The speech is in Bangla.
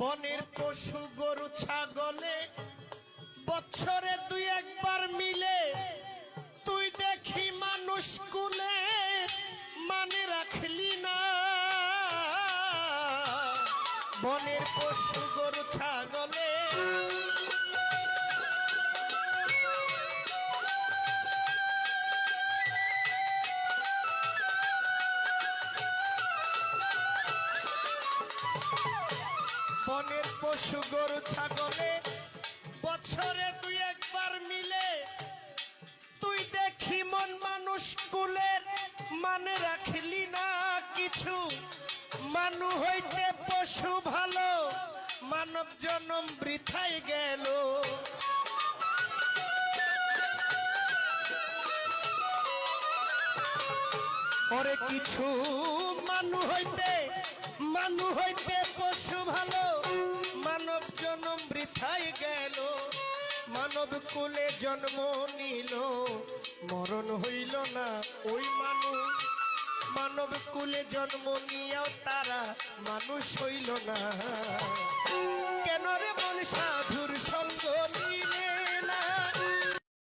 বনের পশু গরু ছাগলে বছরে দুই একবার মিলে তুই দেখি মানুষ কুলে মানে রাখলি না। বনের পশু গরু ছাগলে বনের পশু গরু ছাগলে বছরে দুই একবার মিলে তুই দেখি মন মানুষ কুলের মানে রাখলি না কিছু। মানু হইতে পশু ভালো মানব জন্ম বৃথাই গেল। ওরে কিছু মানু হইতে পশু ভালো মানব জন্ম বৃথাই গেল। মানব কুলে জন্ম নিল মরণ হইল না ওই মানুষ। মানব কুলে জন্ম নিয়েও তারা মানুষ হইল না।